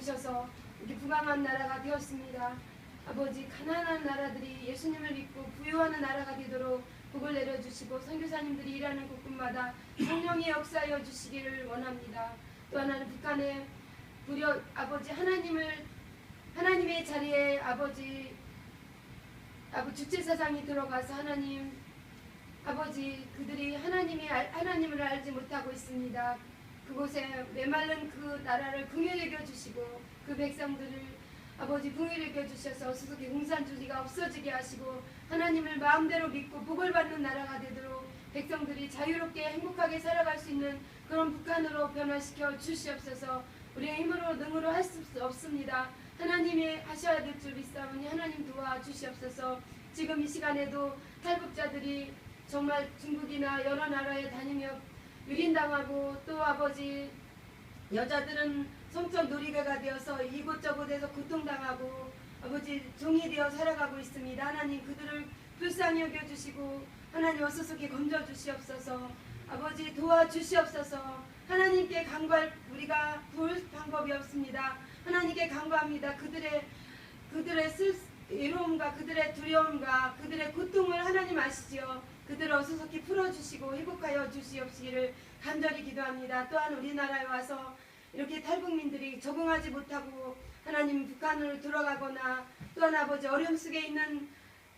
오셔서 이렇게 부강한 나라가 되었습니다. 아버지 가난한 나라들이 예수님을 믿고 부유하는 나라가 되도록 복을 내려주시고 선교사님들이 일하는 곳곳마다 성령의 역사하여 주시기를 원합니다. 또 하나는 북한에 무려 아버지 하나님의 자리에 아버지 주체사상이 들어가서 하나님 아버지 그들이 하나님을 알지 못하고 있습니다. 그곳에 메말른 그 나라를 긍휼히 여겨주시고 그 백성들을 아버지 긍휼히 여겨주셔서 수수께 공산주의가 없어지게 하시고 하나님을 마음대로 믿고 복을 받는 나라가 되도록 백성들이 자유롭게 행복하게 살아갈 수 있는 그런 북한으로 변화시켜 주시옵소서. 우리의 힘으로 능으로 할 수 없습니다. 하나님이 하셔야 될 줄 믿사오니 하나님 도와주시옵소서. 지금 이 시간에도 탈북자들이 정말 중국이나 여러 나라에 다니며 유린당하고 또 아버지 여자들은 성적 놀이개가 되어서 이곳저곳에서 고통당하고 아버지 종이 되어 살아가고 있습니다. 하나님 그들을 불쌍히 여겨주시고 하나님 어수선하게 건져주시옵소서. 아버지 도와주시옵소서. 하나님께 간구할 우리가 도울 방법이 없습니다. 하나님께 간구합니다. 그들의 외로움과 그들의 두려움과 그들의 고통을 하나님 아시지요. 그들을 어수선하게 풀어주시고 회복하여 주시옵시기를 간절히 기도합니다. 또한 우리나라에 와서 이렇게 탈북민들이 적응하지 못하고 하나님 북한으로 들어가거나 또한 아버지 어려움 속에 있는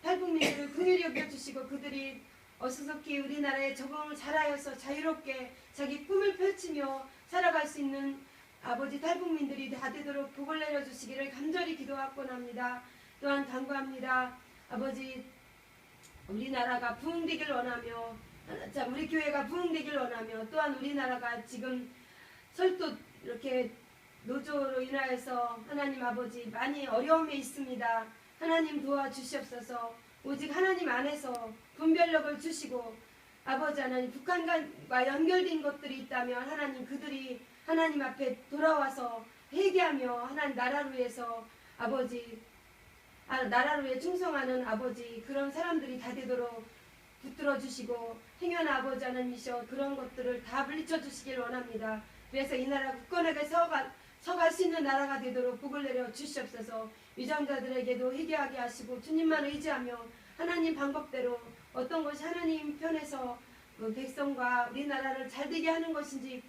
탈북민들을 긍휼히 여겨주시고 그들이 어수선하게 우리나라에 적응을 잘하여서 자유롭게 자기 꿈을 펼치며 살아갈 수 있는 아버지 탈북민들이 다 되도록 복을 내려주시기를 간절히 기도하곤 합니다. 또한 간구합니다. 아버지 우리나라가 부흥되길 원하며 우리 교회가 부흥되길 원하며 또한 우리나라가 지금 설도 이렇게 노조로 인하여서 하나님 아버지 많이 어려움에 있습니다. 하나님 도와주시옵소서. 오직 하나님 안에서 분별력을 주시고 아버지 하나님 북한과 연결된 것들이 있다면 하나님 그들이 하나님 앞에 돌아와서 회개하며 하나님 나라를 위해서 아버지 나라를 위해 충성하는 아버지 그런 사람들이 다 되도록 붙들어 주시고 행여나 아버지 하나님이셔 그런 것들을 다 물리쳐 주시길 원합니다. 그래서 이 나라 굳건하게 서갈 수 있는 나라가 되도록 복을 내려 주시옵소서. 위장자들에게도 회개하게 하시고 주님만 의지하며 하나님 방법대로 어떤 것이 하나님 편에서 백성과 우리나라를 잘되게 하는 것인지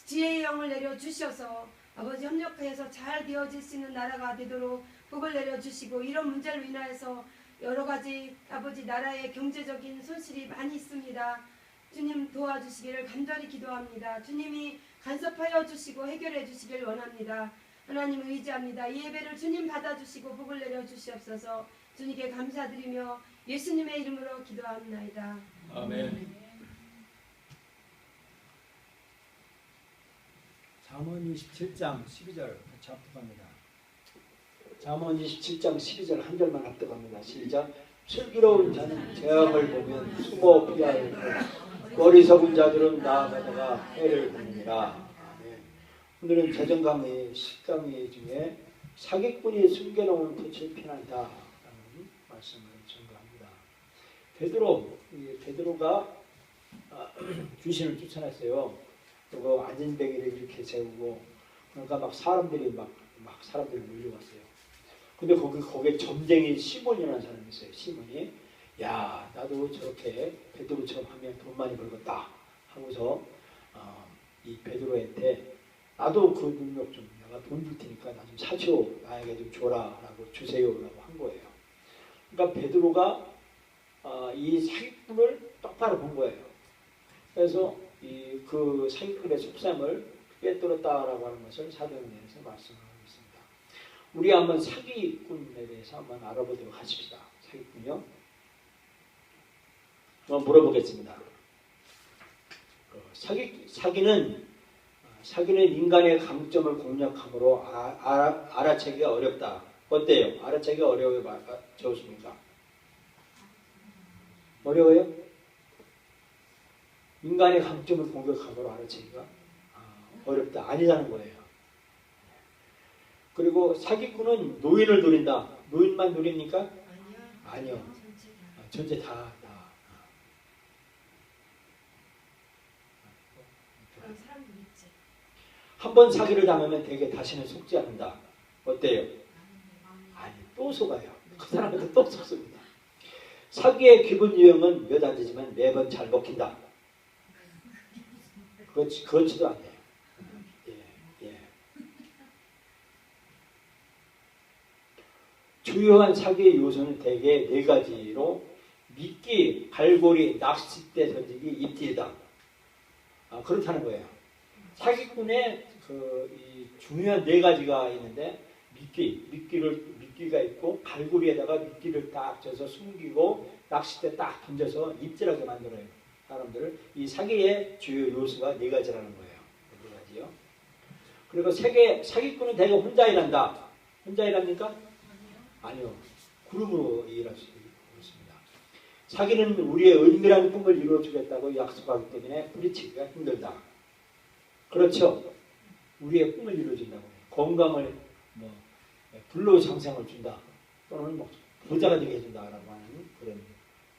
지혜의 영을 내려 주셔서 아버지 협력해서 잘 되어질 수 있는 나라가 되도록 복을 내려주시고 이런 문제로 인하여서 여러 가지 아버지 나라의 경제적인 손실이 많이 있습니다. 주님 도와주시기를 간절히 기도합니다. 주님이 간섭하여 주시고 해결해 주시길 원합니다. 하나님을 의지합니다. 이 예배를 주님 받아주시고 복을 내려주시옵소서. 주님께 감사드리며 예수님의 이름으로 기도합니다. 아멘. 잠언 27장 12절 같이 합독합니다. 잠언 27장 12절 한 절만 합독합니다. 시작. 슬기로운 자는 재앙을 보면 숨어 피하였고 어리석은 자들은 나아가다가 해를 보느니라. 오늘은 재정강의 10강의 중에 사기꾼이 숨겨놓은 덫을 피난다라는 말씀을 전가합니다. 베드로가 귀신을 쫓아냈어요. 그리고 안전뱅이를 이렇게 세우고 그러니까 막 사람들이 몰려왔어요. 근데 거기에 점쟁이 시몬이라는 사람이 있어요. 시몬이 야 나도 저렇게 베드로처럼 하면 돈 많이 벌겠다 하고서 이 베드로한테 나도 그 능력 좀 내가 돈 줄 테니까 나 좀 사줘 나에게 좀 줘라라고 주세요라고 한 거예요. 그러니까 베드로가 이 사기꾼을 똑바로 본 거예요. 그래서 그 사기꾼의 속셈을 꿰뚫었다라고 하는 것을 사도행전에서 말씀하고 있습니다. 우리 한번 사기꾼에 대해서 한번 알아보도록 하십시다. 사기꾼이요? 한번 물어보겠습니다. 사기는 인간의 강점을 공략함으로 알아채기가 어렵다. 어때요? 알아채기가 어려워요? 좋습니까? 어려워요? 인간의 강점을 공격함으로 알아채기가 어렵다. 아니라는 거예요. 그리고 사기꾼은 노인을 노린다. 노인만 노립니까? 아니요. 전체 다. 한 번 사기를 당하면 대개 다시는 속지 않는다. 어때요? 아니, 또 속아요. 그 사람한테 또 속습니다. 사기의 기본 유형은 몇 안 되지만 매번 잘 먹힌다. 그렇지도 않네요. 예, 예. 주요한 사기의 요소는 대개 네 가지로 미끼, 갈고리, 낚싯대 던지기, 입질이다. 그렇다는 거예요. 사기꾼의 이 중요한 네 가지가 있는데 미끼가 있고 갈고리에다가 미끼를 딱 져서 숨기고 낚싯대 딱 던져서 입질하게 만들어요. 사람들을. 이 사기의 주요 요소가 네 가지라는 거예요. 네 가지요. 그리고 사기꾼은 대개 혼자 일한다. 혼자 일합니까? 아니요. 그룹으로 일할 수 있습니다. 사기는 우리의 은밀한 꿈을 이루어주겠다고 약속하기 때문에 뿌리치기가 힘들다. 그렇죠. 우리의 꿈을 이루어준다고 해요. 건강을 불로장생을 준다. 또는 부자가 되게 해준다라고 하는 그런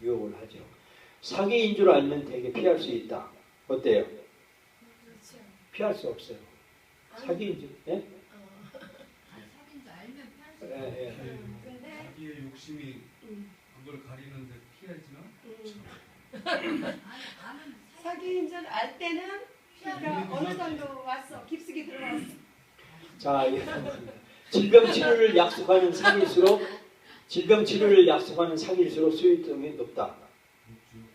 유혹을 하죠. 사기인 줄 알면 되게 피할 수 있다. 어때요? 그렇죠. 피할 수 없어요. 사기인 줄, 예? 사기인 줄 알면 피할 수 예, 예. 근데 자기의 욕심이 그걸 가리는데 피하지만 아는 사기인 줄 알 때는 피가 어느 정도 왔어. 깊숙이 들어왔어. 자, 질병 치료를 약속하는 사기일수록 수익성이 높다.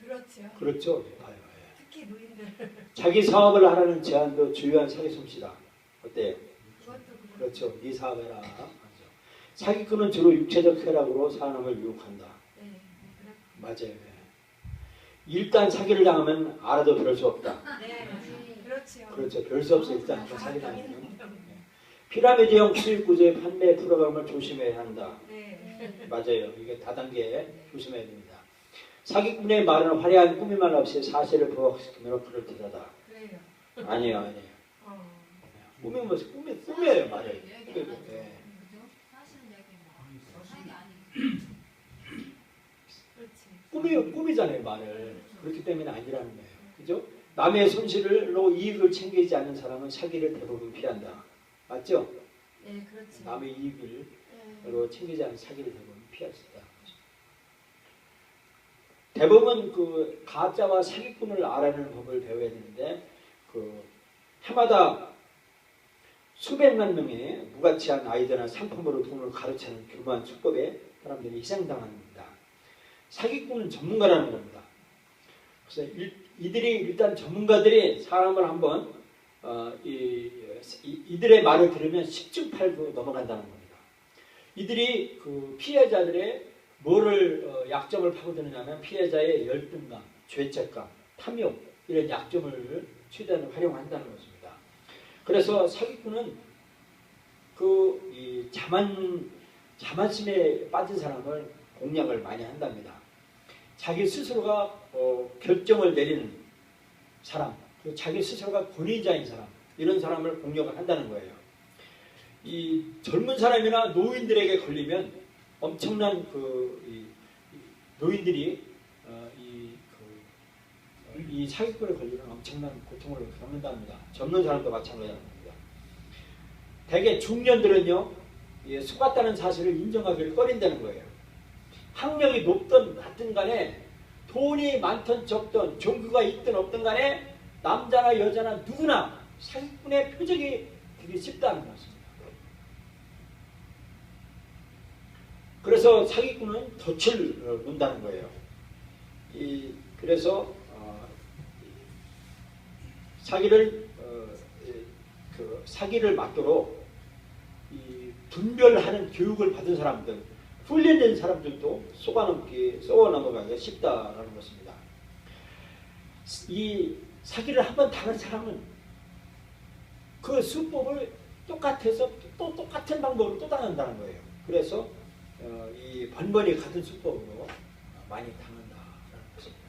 그렇죠. 그렇죠. 봐요. 예. 특히 노인들. 자기 사업을 하라는 제안도 주요한 사기 솜씨다. 어때요? 그것도 그렇죠. 네 사업해라. 하죠. 사기꾼은 주로 육체적 쾌락으로 사람을 유혹한다. 네. 맞아요. 예. 일단 사기를 당하면 알아도 별 수 없다. 네. 그렇죠. 그렇죠. 별 수 없어. 일단 한번 사기 당하면. 피라미드형 수익 구조의 판매 프로그램을 조심해야 한다. 네. 맞아요. 이게 다단계 조심해야 됩니다. 사기꾼의 말은 화려한 꾸미만 없이 사실을 부각시키면 그럴듯하다. 그래요. 아니에요. 어. 꾸며요 말을. 얘기 안 예. 하죠. 그죠? 사실은 얘기 뭐 사기 아니고. 꾸미잖아요 말을. 그렇기 때문에 아니라는 거예요. 그죠? 남의 손실로 이익을 챙기지 않는 사람은 사기를 대부분 피한다. 맞죠? 네, 그렇죠. 남의 이익을 네. 챙기지 않는 사기를 대부분 피할 수 있다. 대부분 그 가짜와 사기꾼을 알아내는 법을 배워야 되는데 해마다 수백만 명의 무가치한 아이디어나 상품으로 돈을 가로채는 교묘한 수법에 사람들이 희생당합니다. 사기꾼은 전문가라는 겁니다. 그래서 이들이 일단 전문가들이 사람을 한번 이들의 말을 들으면 십중팔구 넘어간다는 겁니다. 이들이 그 피해자들의 뭐를 약점을 파고드느냐면 피해자의 열등감, 죄책감, 탐욕 이런 약점을 최대한 활용한다는 것입니다. 그래서 사기꾼은 이 자만심에 빠진 사람을 공략을 많이 한답니다. 자기 스스로가 결정을 내리는 사람, 그리고 자기 스스로가 권위자인 사람, 이런 사람을 공략을 한다는 거예요. 이 젊은 사람이나 노인들에게 걸리면 엄청난 노인들이 이 사기꾼에 걸리면 엄청난 고통을 겪는답니다. 젊은 사람도 마찬가지입니다. 대개 중년들은요, 속았다는 사실을 인정하기를 꺼린다는 거예요. 학력이 높든 낮든 간에 돈이 많든 적든 종교가 있든 없든 간에 남자나 여자나 누구나 사기꾼의 표적이 되기 쉽다는 것입니다. 그래서 사기꾼은 덫을 놓는다는 거예요. 그래서 사기를 막도록 분별하는 교육을 받은 사람들, 훈련된 사람들도 쏘아 넘어가기가 쉽다라는 것입니다. 이 사기를 한번 당한 사람은 그 수법을 똑같아서 또 똑같은 방법으로 또 당한다는 거예요. 그래서 이 번번이 같은 수법으로 많이 당한다라는 것입니다.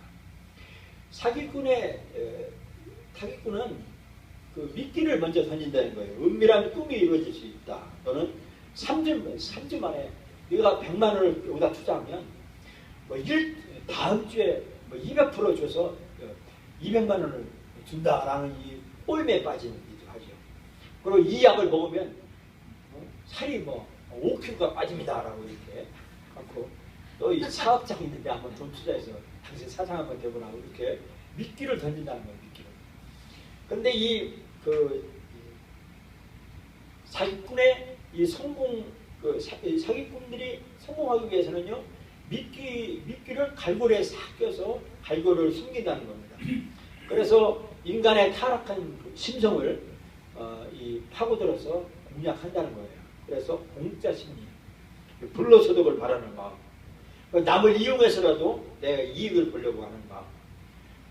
사기꾼은 그 미끼를 먼저 던진다는 거예요. 은밀한 꿈이 이루어질 수 있다. 또는 3주 만에 네가 100만 원을 여기다 투자하면 다음 주에 200% 줘서 200만 원을 준다라는 이 꼴매에 빠지는 일을 하죠. 그리고 이 약을 먹으면 살이 뭐 5kg가 빠집니다라고 이렇게 갖고 또 이 사업장 있는데 한번 돈 투자해서 당신 사장 한번 되보라고 이렇게 미끼를 던진다는 거예요. 미끼를. 그런데 이 사기꾼의 이 성공 사기꾼들이 성공하기 위해서는요 미끼를 갈고리에 싹 껴서 갈고리를 숨긴다는 겁니다. 그래서 인간의 타락한 심성을 파고들어서 공략한다는 거예요. 그래서 공짜 심리, 불로소득을 바라는 마음, 남을 이용해서라도 내 이익을 보려고 하는 마음,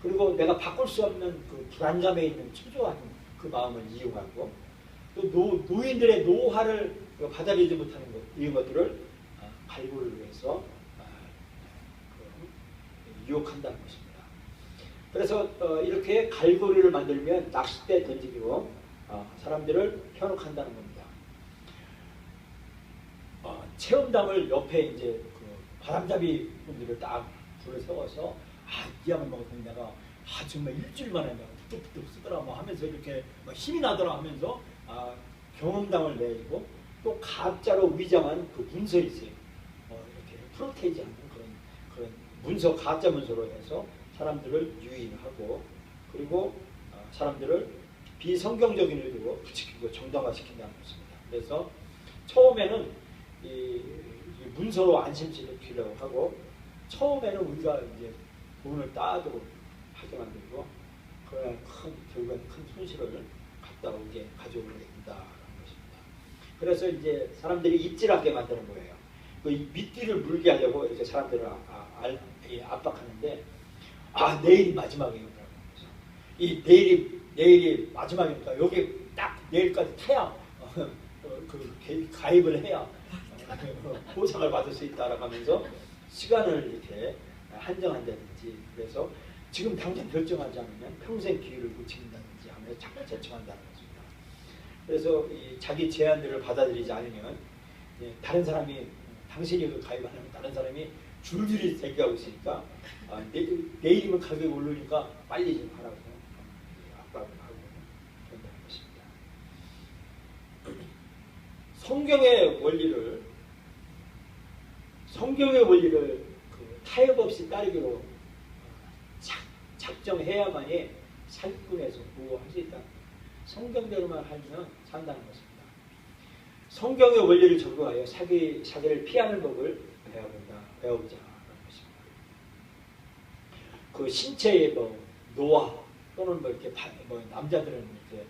그리고 내가 바꿀 수 없는 그 불안감에 있는 초조한 그 마음을 이용하고 또 노인들의 노화를 받아들이지 못하는 것, 이런 것들을 갈고리를 해서 유혹한다는 것입니다. 그래서 이렇게 갈고리를 만들면 낚싯대 던지기로 사람들을 현혹한다는 겁니다. 체험담을 옆에 이제 그 바람잡이 분들을 딱 불을 세워서 이 약을 먹었더니 내가 정말 일주일 만에 내가 부뚝부뚝 쓰더라 뭐 하면서 이렇게 힘이 나더라 하면서 경험담을 내고 또 가짜로 위장한 그 문서 있어요. 이렇게 프로테이지 하는 그런 문서, 가짜 문서로 해서 사람들을 유인하고 그리고 사람들을 비성경적인 의도로 부추기고 정당화시킨다는 것입니다. 그래서 처음에는 이 문서로 안심시키려고 하고 처음에는 우리가 이제 돈을 따도 하게 만들고 그러나 결국엔 큰 손실을 갖다 오게 가져오게 된다는 것입니다. 그래서 이제 사람들이 입질하게 만드는 거예요. 그 미끼를 물게 하려고 이렇게 사람들을 압박하는데 내일이 마지막이에요. 이 내일이 마지막이니까 여기 딱 내일까지 타야 그 가입을 해야 보상을 받을 수 있다라고 하면서 시간을 이렇게 한정한다든지 그래서 지금 당장 결정하지 않으면 평생 기회를 못 지킨다든지 하면서 자꾸 제청한다는 것입니다. 그래서 이 자기 제안들을 받아들이지 않으면 다른 사람이 당신이 가입하면 다른 사람이 줄줄이 대기하고 있으니까 내일이면 가격이 오르니까 빨리 좀 하라고 압박을 하고 그런다는 것입니다. 성경의 원리를 타협 없이 따르기로 작정해야만이 사기꾼에서 보호할 수 있다. 성경대로만 하면 산다는 것입니다. 성경의 원리를 적용하여 사기를 피하는 법을 배우자 하는 것입니다. 그 신체의 노화 또는 이렇게 남자들은 이렇게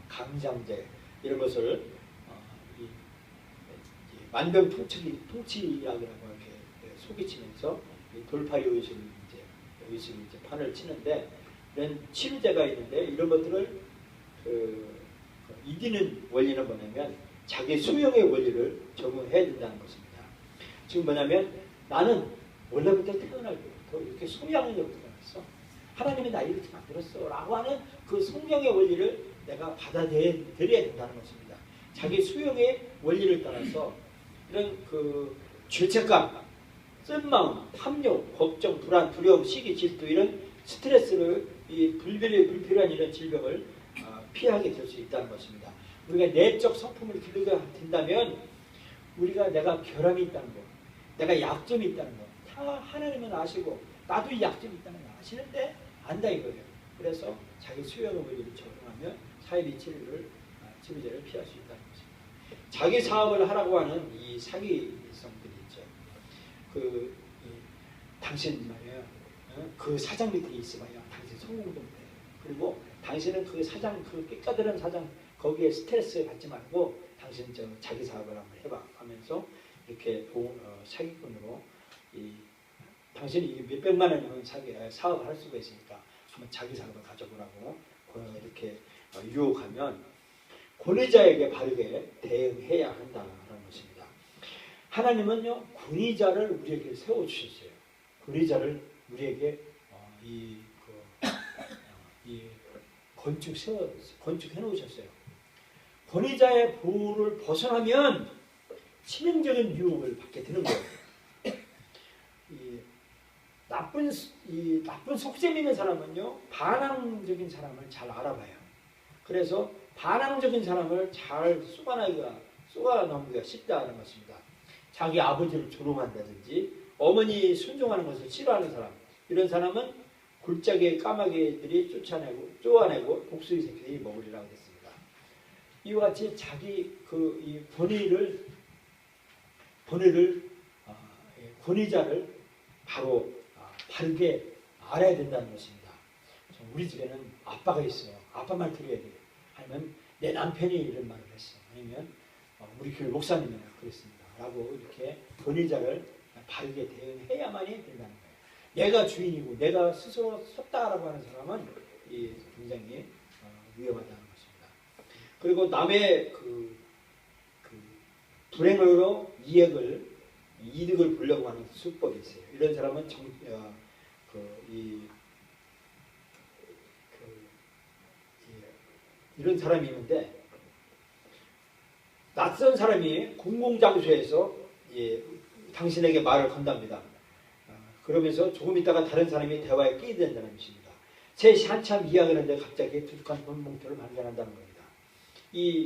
강장제 이런 것을 만병통치약이라고 이렇게 소개치면서 돌팔이 의식을 이제 판을 치는데 이런 치료제가 있는데 이런 것들을 이기는 원리는 뭐냐면 자기 수용의 원리를 적용해야 된다는 것입니다. 지금 뭐냐면 나는 원래부터 태어날 때부터 이렇게 소양력으로 태어났어. 하나님이 나 이렇게 만들었어 라고 하는 그 성령의 원리를 내가 받아들여야 된다는 것입니다. 자기 수용의 원리를 따라서 이런 그 죄책감, 쓴마음, 탐욕, 걱정, 불안, 두려움, 시기, 질투 이런 스트레스를 불필요한 이런 질병을 피하게 될 수 있다는 것입니다. 우리가 내적 성품을 기르게 된다면 내가 결함이 있다는 거, 내가 약점이 있다는 거 다 하나님은 아시고 나도 이 약점이 있다는 거 아시는데 안다 이거예요. 그래서 자기 수용의 원리를 적용하면 사회비 치료제를 피할 수 있다는 것입니다. 자기 사업을 하라고 하는 이 사기성들이 있죠. 당신 말이야, 그 사장 밑에 있어봐야 당신 성공도 못해. 그리고 당신은 그 사장, 그 깨끗한 사장 거기에 스트레스 받지 말고 당신 자기 사업을 한번 해봐 하면서 이렇게 사기꾼으로 당신이 몇백만 원이면 사업을 할 수가 있으니까 한번 자기 사업을 가져보라고 이렇게 유혹하면 권위자에게 바르게 대응해야 한다는 것입니다. 하나님은요 권위자를 우리에게 세워주셨어요. 권위자를 우리에게 건축해 놓으셨어요. 권위자의 보호를 벗어나면 치명적인 유혹을 받게 되는 거예요. 나쁜 속셈 있는 사람은요 반항적인 사람을 잘 알아봐요. 그래서 반항적인 사람을 잘 쏘아넘기가 쉽다는 것입니다. 자기 아버지를 조롱한다든지 어머니 순종하는 것을 싫어하는 사람, 이런 사람은 골짜기의 까마귀들이 쪼아내고 독수리 새끼들이 먹으리라고 했습니다. 이와 같이 자기 이 권위자를 바로 바르게 알아야 된다는 것입니다. 우리 집에는 아빠가 있어요. 아빠 말 들어야 돼요. 아니면 내 남편이 이런 말을 했어. 아니면 우리 교회 목사님이 그랬습니다. 라고 이렇게 권위자를 바르게 대응해야만이 된다는 거예요. 내가 주인이고 내가 스스로 섰다라고 하는 사람은 굉장히 위험하다는 것입니다. 그리고 남의 불행으로 이득을 보려고 하는 수법이 있어요. 이런 사람은 이런 사람이 있는데, 낯선 사람이 공공장소에서 당신에게 말을 건답니다. 그러면서 조금 있다가 다른 사람이 대화에 끼게 된다는 것입니다. 셋이 한참 이야기하는데 갑자기 두둑한 돈봉투를 발견한다는 겁니다. 이런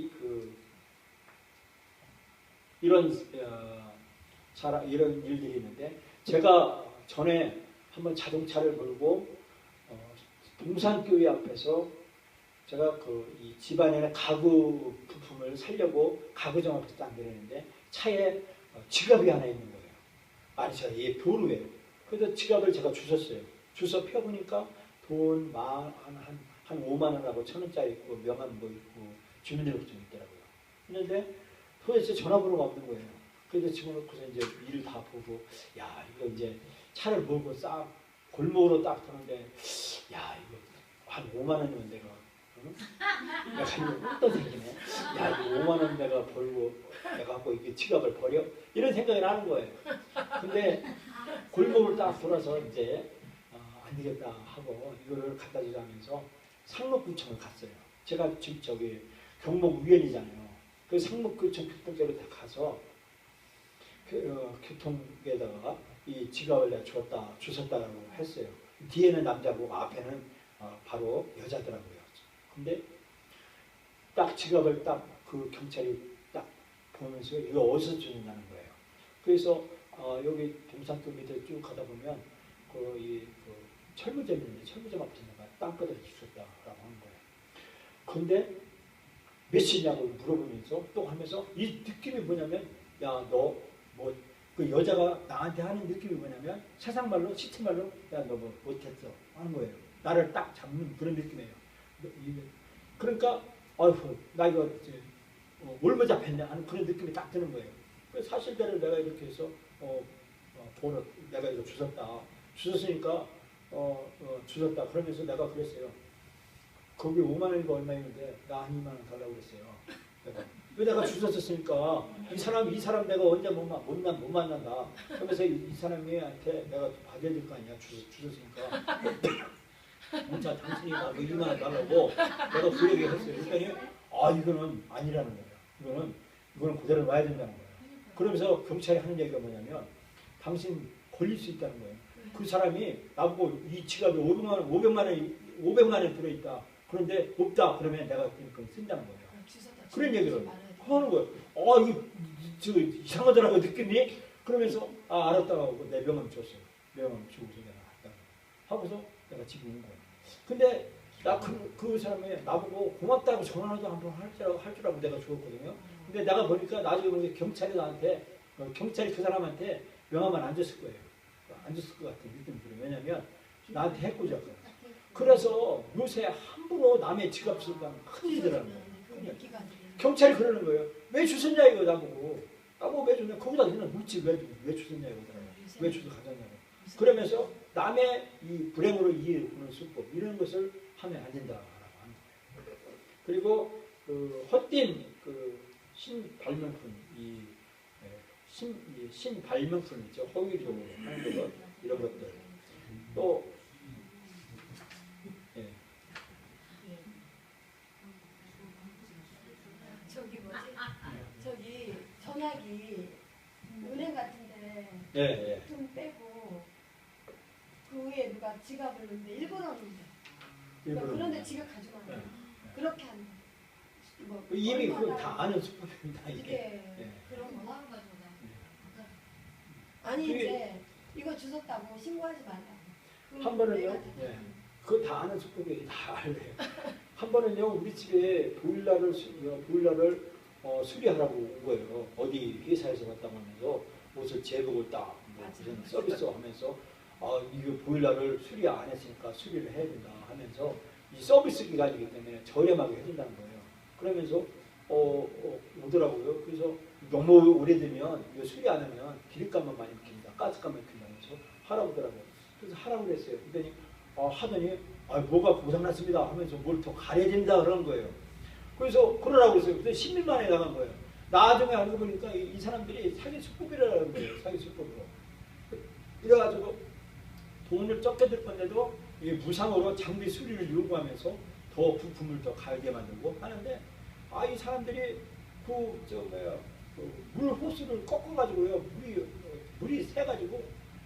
일들이 있는데, 제가 전에 한번 자동차를 몰고 동산교회 앞에서 제가 이 집안에 가구 부품을 사려고 가구점 앞에서 딱 내렸는데 차에 지갑이 하나 있는 거예요. 아니, 제가 도로 위에. 그래서 지갑을 제가 주웠어요. 주워 펴보니까 돈 한 5만 원하고 1,000원짜리 있고 명함 있고 주민등록증 있더라고요. 그런데 도대체 전화번호가 없는 거예요. 그래서 집어넣고서 이제 일을 다 보고, 야, 이거 이제 차를 몰고 싹 골목으로 딱 도는데, 야, 이거 한 5만 원이면 내가 이거 또 생기네. 야, 이거 5만 원 내가 벌고 내가 갖고 이게 지갑을 버려? 이런 생각이 나는 거예요. 근데 골목을 딱 돌아서 이제 안 되겠다 하고 이거를 갖다 주자면서 상록구청을 갔어요. 제가 지금 저기 경목위원이잖아요. 그 상록구청 교통대로 다 가서 교통에다가 이 지갑을 내가 주웠다라고 했어요. 뒤에는 남자고 앞에는 바로 여자더라고요. 근데 딱 지갑을 딱 그 경찰이 딱 보면서 이거 어디서 주는다는 거예요. 그래서 여기 동산교 밑에 쭉 가다 보면 철물점이 있는데 철물점 앞에 내가 땅바닥에 주웠다라고 하는 거예요. 근데 몇이냐고 물어보면서 또 하면서 이 느낌이 뭐냐면, 야, 너 뭐 그 여자가 나한테 하는 느낌이 뭐냐면 세상 말로 시트 말로, 야, 너 뭐 못했어 하는 거예요. 나를 딱 잡는 그런 느낌이에요. 그러니까 아이고 나 이거 올무 잡혔네 하는 그런 느낌이 딱 드는 거예요. 그래서 사실대로 내가 이렇게 해서 돈을 내가 이거 주웠으니까 주웠다 그러면서 내가 그랬어요. 거기 5만 원이가 얼마 있는데 나 한 2만 원 달라고 그랬어요. 내가 주웠었으니까 이 사람 내가 언제 못 만난다. 그러면서 이 사람한테 내가 받아야 될 거 아니야. 주웠으니까. 자, 당신이 나 2만 원 달라고 내가 그 얘기 했어요. 그랬더니 이거는 아니라는 거예요. 이거는 그대로 놔야 된다는 거예요. 그러면서 경찰이 하는 얘기가 뭐냐면, 당신 걸릴 수 있다는 거예요. 그 사람이 나보고 이 지갑에 500만 원 들어있다. 그런데 없다. 그러면 내가 그걸 쓴다는 거예요. 그런 얘기를 하는 거예요. 이거 이상하더라고 느낌이. 그러면서 알았다고 하고 내 명함 줬어요. 명함 주고서 내가 갔다 하고서 내가 집에 온 거예요. 근데 나 그 사람이 나보고 고맙다고 전화도 한번 할 줄 알고 내가 줬거든요. 근데 내가 보니까 나중에 보니까 경찰이 그 사람한테 명함을 안 줬을 거예요. 안 줬을 것 같은 느낌이 들어요. 왜냐면 나한테 해코지였거든요. 그래서 요새 함부로 남의 지갑 쓰면 큰일이더라는 거예요. 경찰이 그러는 거예요. 왜 주셨냐 이거 나보고 왜 줬냐. 거기다 그냥 묻지 왜 주셨냐 이거더라고요. 왜 주서 가졌냐고. 그러면서 남의 이 불행으로 이익을 보는 수법 이런 것을 하면 안 된다라고 하는 거예요. 그리고 헛된 신발명품 신발명품 있죠. 허위적으로 하는 것 이런 것들 또 저기 전화기 은행 같은데 좀 빼고 그 위에 누가 지갑을 넣는데 일부러 넣는데 그런데 지갑 가져가는 거예요. 그렇게 하는 거예요. 뭐 이미 그거 다 아는 수법입니다 이게. 이게 예. 그런 원하는 가지고 그냥 아니 그게- 이제 이거 주웠다고 신고하지 말라. 한 번은요. 예. 그거 다 아는 수법이 다 알래요. 한 번은요 우리 집에 보일러를 수리하라고 온 거예요. 어디 회사에서 왔다고 하면서 옷을 제복을 딱 뭐 무슨 서비스 하면서 이거 보일러를 수리 안 했으니까 수리를 해야 된다 하면서 이 서비스 기간이기 때문에 저렴하게 해준다는 거예요. 그러면서 오더라고요. 그래서 너무 오래되면 이거 수리 안 하면 기름값만 많이 듭니다. 가스값만 든다면서 하라고 하더라고요. 그래서 하라고 그랬어요. 그랬더니 하더니 뭐가 고장났습니다 하면서 뭘 더 가려야 된다 그러는 거예요. 그래서 그러라고 그랬어요. 그래서 10일 만에 나간 거예요. 나중에 알고 보니까 이 사람들이 사기 수법이라는 거예요. 사기 수법으로. 이래가지고 돈을 적게 들 건데도 이 무상으로 장비 수리를 요구하면서 더 부품을 더 갈게 만들고 하는데 이 사람들이 물 호스를 꺾어가지고요 물이 새가지고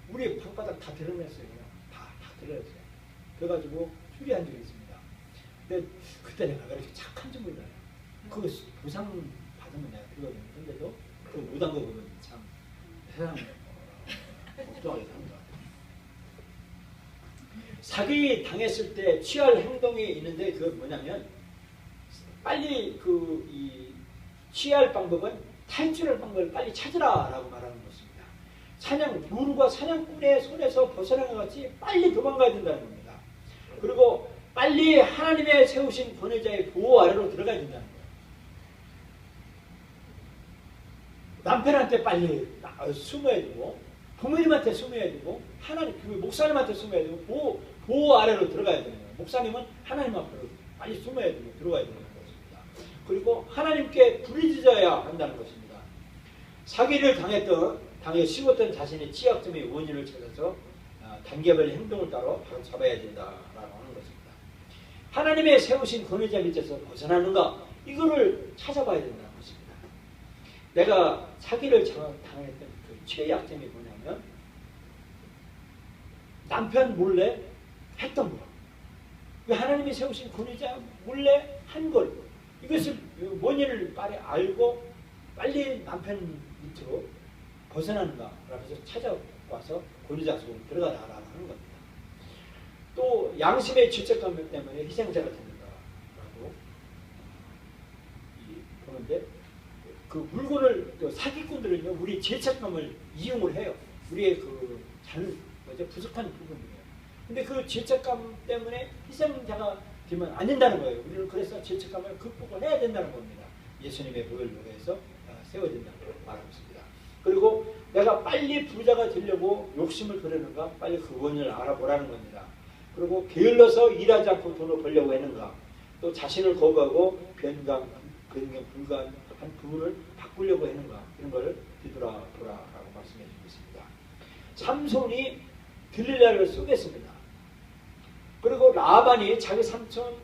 물이 방바닥 다 드러냈어요. 그냥 다 드러냈어요. 그래가지고 수리한 적이 있습니다. 근데 그때 내가 왜 이렇게 착한지 몰라요. 그거 보상 받으면 내가 그거거든요. 근데도 그 못한 거 보면 참 세상 엉뚱하게 사는 것 같아요. 사기 당했을 때 취할 행동이 있는데 그건 뭐냐면 빨리 이 취할 방법은 탈출할 방법을 빨리 찾으라라고 말하는 것입니다. 누르가 사냥꾼의 손에서 벗어난 것 같이 빨리 도망가야 된다는 겁니다. 그리고 빨리 하나님의 세우신 권위자의 보호 아래로 들어가야 된다는 거예요. 남편한테 빨리 숨어야 되고 부모님한테 숨어야 되고 하나님 목사님한테 숨어야 되고 보호 아래로 들어가야 되는 거예요. 목사님은 하나님 앞으로 빨리 숨어야 되고 들어가야 되는 것입니다. 그리고 하나님께 부르짖어야 한다는 것입니다. 사기를 당해 씹었던 자신의 취약점의 원인을 찾아서 단계별 행동을 따라 바로 잡아야 된다라고 하는 것입니다. 하나님의 세우신 권위자 밑에서 벗어나는가 이거를 찾아봐야 된다는 것입니다. 내가 사기를 당했던 그 죄약점이 뭐냐면 남편 몰래 했던 거. 하나님이 세우신 권위자 몰래 한 걸. 이것을 원인을 빨리 알고 빨리 남편 밑으로 벗어나는가라고 해서 찾아와서 권위자 속으로 들어가라라고 하는 겁니다. 또 양심의 죄책감 때문에 희생자가 된다라고 보는데 그 물건을 사기꾼들은요 우리 죄책감을 이용을 해요. 우리의 부족한 부분이에요. 근데 그 죄책감 때문에 희생자가 되면 안 된다는 거예요. 우리는 그래서 죄책감을 극복을 해야 된다는 겁니다. 예수님의 보혈로 해서 세워야 된다고 말하고 있습니다. 그리고 내가 빨리 부자가 되려고 욕심을 부리는가 빨리 그 원인을 알아보라는 겁니다. 그리고 게을러서 일하지 않고 돈을 벌려고 했는가 또 자신을 거부하고 변경 불가한 부분을 바꾸려고 했는가 이런 걸 뒤돌아보라라고 말씀해 주고 있습니다. 삼손이 들릴라를 쏘겠습니다. 그리고 라반이 자기 삼촌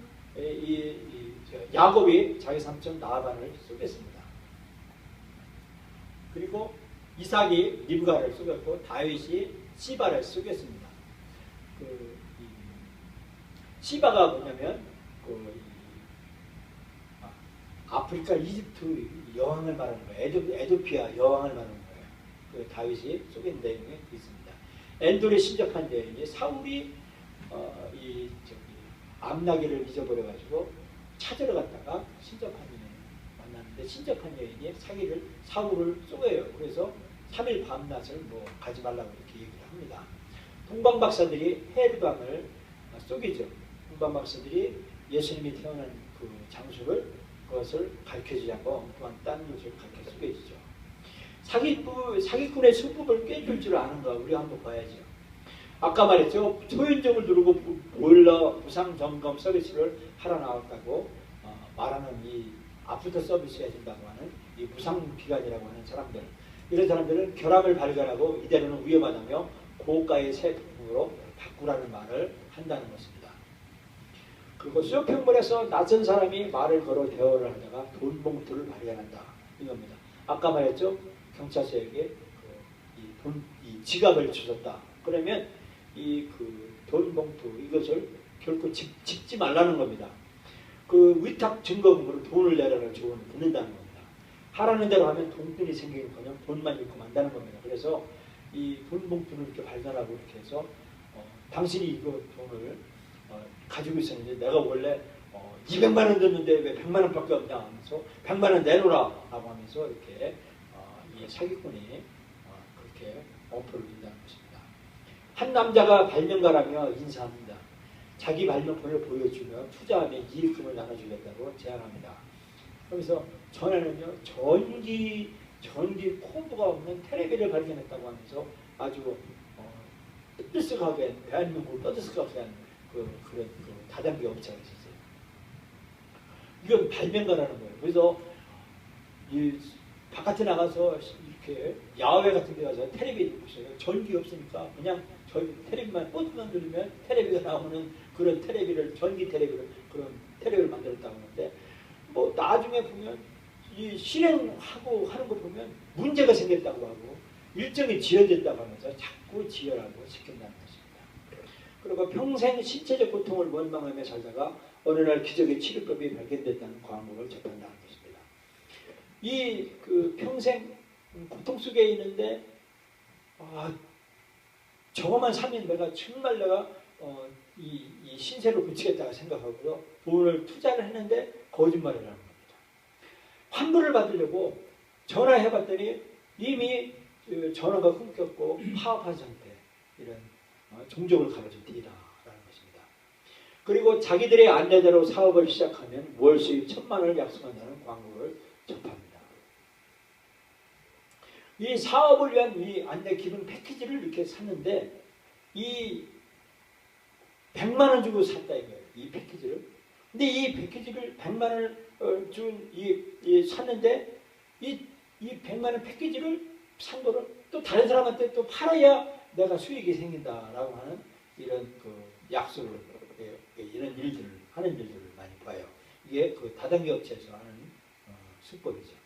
야곱이 자기 삼촌 라반을 쏘겠습니다. 그리고 이삭이 리브가를 쏘겠고 다윗이 시바를 쏘겠습니다. 시바가 뭐냐면 아프리카 이집트 여왕을 말하는 거예요. 에도피아 여왕을 말하는 거예요. 그 다윗이 쏘긴 내용이 있습니다. 엔돌의 신적한 여인이 사울이 암나기를 잊어버려가지고 찾으러 갔다가 신적한 여인을 만났는데 신적한 여인이 사울을 쏘여요. 그래서 3일 밤낮을 가지 말라고 이렇게 얘기를 합니다. 동방박사들이 헤르방을 쏘기죠. 동방박사들이 예수님이 태어난 그 장소를 그것을 가르쳐주지 않고 엉뚱한 딴 곳을 가르쳐 쏘게지죠. 사기꾼의 수법을 꿰줄 줄 아는가 우리 한번 봐야죠. 아까 말했죠. 초인종을 누르고 보일러 무상 점검 서비스를 하러 나왔다고 말하는 이 아프터 서비스 해준다고 하는 이 무상 기관이라고 하는 사람들. 이런 사람들은 결함을 발견하고 이대로는 위험하다며 고가의 새 부품으로 바꾸라는 말을 한다는 것입니다. 그리고 수요평물에서 낯선 사람이 말을 걸어 대화를 하다가 돈 봉투를 발견한다. 이겁니다. 아까 말했죠. 경찰서에게 이 지갑을 주셨다. 그러면 이 돈 봉투 이것을 결코 집지 말라는 겁니다. 그 위탁 증거금으로 돈을 내라는 조언을 듣는다는 겁니다. 하라는 대로 하면 돈들이 생기는커녕 돈만 잃고 만다는 겁니다. 그래서 이 돈 봉투를 이렇게 발견하고 이렇게 해서 당신이 이거 돈을 가지고 있었는데 내가 원래 200만 원 줬는데 왜 100만 원밖에 없냐 하면서 100만 원 내놓으라 라고 하면서 이렇게 이 사기꾼이 그렇게 엄포를 둔다는 것입니다. 한 남자가 발명가라며 인사합니다. 자기 발명품을 보여주며 투자하면 이익금을 나눠주겠다고 제안합니다. 그래서 전에는요 전기 코드가 없는 테레비를 발견했다고 하면서 아주 떠들썩하게 대한민국을 떠들썩하게 한 그런 다단계 업체가 있었어요. 이건 발명가라는 거예요. 그래서 이 바깥에 나가서 이렇게 야외 같은 데 가서 테레비 보세요. 전기 없으니까 그냥 저희 테레비만 꽂만 들으면 테레비가 나오는 그런 테레비를 전기 테레비를 그런 테레비를 만들었다고 하는데 뭐 나중에 보면 이 실행하고 하는 거 보면 문제가 생겼다고 하고 일정이 지연됐다고 하면서 자꾸 지연하고 시킨다는 것입니다. 그리고 평생 신체적 고통을 원망하며 살다가 어느 날 기적의 치료법이 발견됐다는 광고를 접한다는 것입니다. 이 그 평생 고통 속에 있는데 저거만 사면 정말 내가 이 신세를 고치겠다고 생각하고요. 돈을 투자를 했는데 거짓말을 하는 겁니다. 환불을 받으려고 전화해봤더니 이미 전화가 끊겼고 파업한 상태 이런 종족을 가르쳐 드리라라는 것입니다. 그리고 자기들의 안내대로 사업을 시작하면 월 수입 1,000만 원을 약속한다는 광고를 접합니다. 이 사업을 위한 이 안내 기능 패키지를 이렇게 샀는데 이 100만 원 주고 샀다 이거예요. 이 패키지를. 근데 이 패키지를 100만 원을 준 샀는데 이 100만 원 패키지를 산 거를 또 다른 사람한테 또 팔아야 내가 수익이 생긴다라고 하는 이런 그 약속을 이런 일들을 하는 일들을 많이 봐요. 이게 그 다단계 업체에서 하는 수법이죠.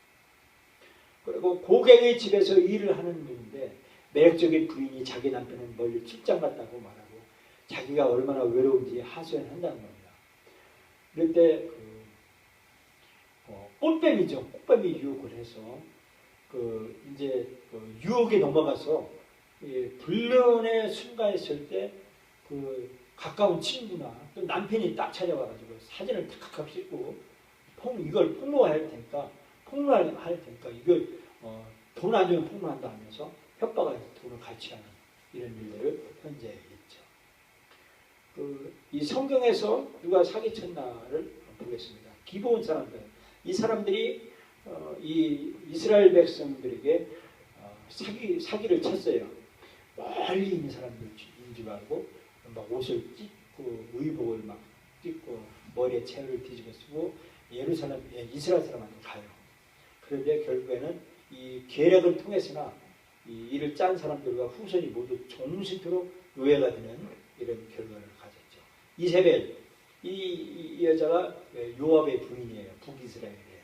그리고 고객의 집에서 일을 하는 일인데 매력적인 부인이 자기 남편은 멀리 출장 갔다고 말하고 자기가 얼마나 외로운지 하소연한다는 겁니다. 그럴 때 꽃뱀이죠. 꽃뱀이 유혹을 해서 이제 유혹에 넘어가서 불륜의 순간했을 때 가까운 친구나 또 남편이 딱 찾아와가지고 사진을 탁탁 찍고 이걸 폭로할 테니까 이걸 돈 안 주면 폭로한다 하면서 협박을 해서 돈을 같이 하는 이런 일들을 현재 있죠. 이 성경에서 누가 사기쳤나를 보겠습니다. 기브온 사람들, 이 사람들이 이 이스라엘 백성들에게 사기를 쳤어요. 멀리 있는 사람들인 줄 알고 막 옷을 찢고 의복을 막 찢고 머리에 채를 뒤집어 쓰고 이스라엘 사람한테 가요. 그런데 결국에는 이 계략을 통해서나 이 일을 짠 사람들과 후손이 모두 종신토록 노예가 되는 이런 결과를 가졌죠. 이세벨, 이 여자가 요압의 부인이에요. 북이스라엘이에요.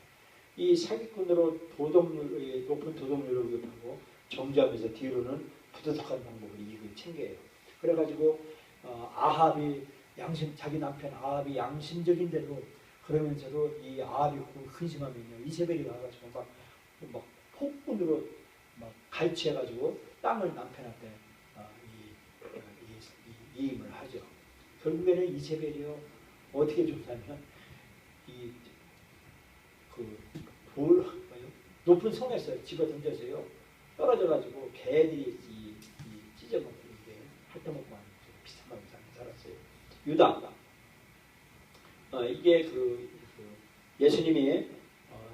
이 사기꾼으로 높은 도덕률을 위협하고 정죄하면서 뒤로는 부도덕한 방법으로 이익을 챙겨요. 그래가지고 자기 남편 아합이 양심적인 대로 그러면서도 이 아합이 근심하면요 이세벨이 와가지고 막 폭군으로 막 갈취해가지고 땅을 남편한테 이임을 하죠. 결국에는 이세벨이요 어떻게 죽냐면 높은 성에서 집어 던져서요 떨어져가지고 개들이 찢어먹고 이게 핥아먹고 하는 비슷한 방법을 살았어요. 유다. 이게 예수님이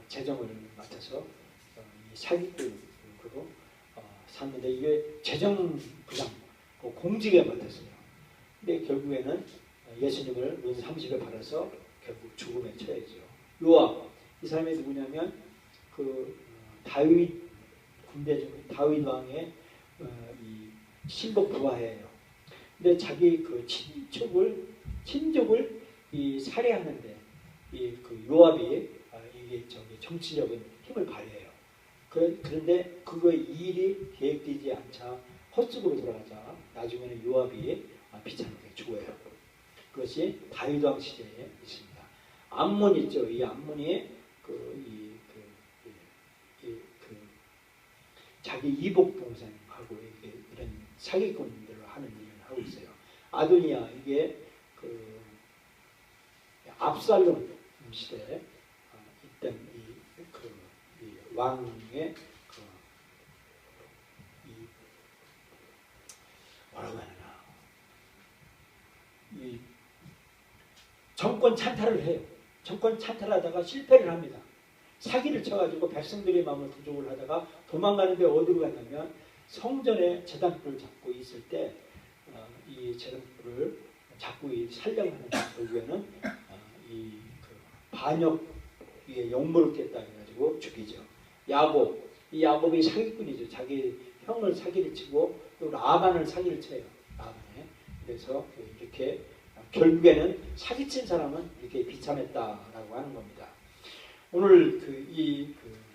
재정을 맡아서 이 사기꾼으로 샀는데 이게 재정 부장 공직에 맡았어요. 근데 결국에는 예수님을 은 30에 팔아서 결국 죽음에 처해죠. 요압 이 사람이 누구냐면 다윗 군대 중 다윗 왕의 이 신복 부하예요. 근데 자기 친족을 살해하는데 요압이 이게 정치적인 힘을 발휘해요. 그런데 이 일이 계획되지 않자 헛수고로 돌아가자 나중에는 요압이 비참하게 죽어요. 그것이 다윗 왕 시대에 있습니다. 암몬 있죠. 이 암몬이 자기 이복 동생하고 이런 사기꾼들을 하는 일을 하고 있어요. 아도니아 이게 압살롬 시대에 있던 이 왕의 뭐라고 해야 되나 이 정권 찬탈을 해요. 정권 찬탈하다가 실패를 합니다. 사기를 쳐가지고 백성들의 마음을 부족을 하다가 도망가는데 어디로 갔냐면 성전에 제단불을 잡고 있을 때 이 제단불을 잡고 살려하는 결국에는 반역 위에 역모를 깼다 해가지고 죽이죠. 야곱, 이 야곱이 사기꾼이죠. 자기 형을 사기를 치고 또 라반을 사기를 쳐요. 라반에. 그래서 이렇게 결국에는 사기친 사람은 이렇게 비참했다라고 하는 겁니다. 오늘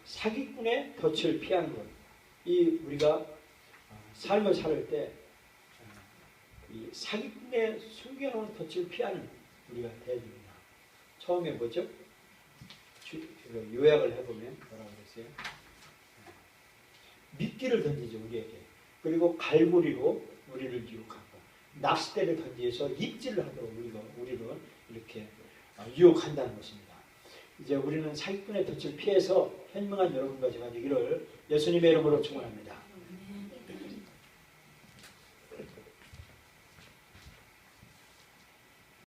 사기꾼의 덫을 피하는 것, 우리가 삶을 살 때 이 사기꾼의 숨겨놓은 덫을 피하는 우리가 돼야 됩니다. 처음에 뭐죠? 요약을 해보면 뭐라고 그랬어요? 미끼를 던지죠, 우리에게. 그리고 갈고리로 우리를 유혹하고 낚싯대를 던지서 입질을 하도록 우리를 이렇게 유혹한다는 것입니다. 이제 우리는 사기꾼의 덫을 피해서 현명한 여러분과 제가 되기를 예수님의 이름으로 축원합니다.